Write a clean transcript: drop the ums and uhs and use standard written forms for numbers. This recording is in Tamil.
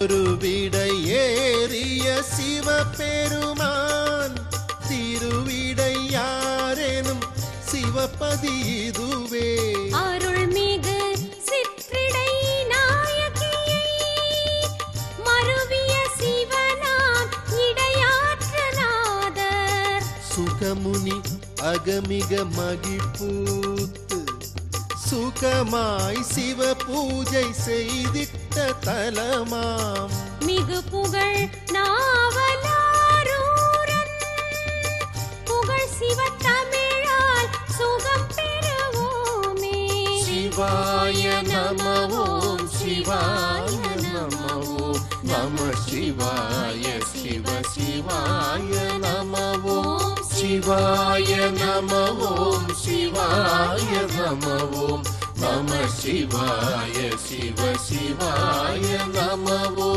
ஒரு விடை ஏறிய சிவபெருமான் திருவிடை யாரேனும் சிவபதி இதுவே. அருள்மிகு சிற்றிடை நாயகியை மருவிய சிவனாம் இடையாற்றநாதர் சுகமுனி அகமிக மகிழ்பூத்து சுகமாய் சிவ பூஜை செய்திட்ட தலமாம் மிகு புகழ் நாவலாரூரன் புகழ் சிவ தமிழால் சுகம் பெறுவோமே. சிவாய நம ஓம் சிவாய நம ஓம் நம சிவாய சிவ சிவாய நம ஓம் சிவாய நம ஓம் சிவாய நம ஓம் நம சிவாய சிவ சிவாய நம ஓம்.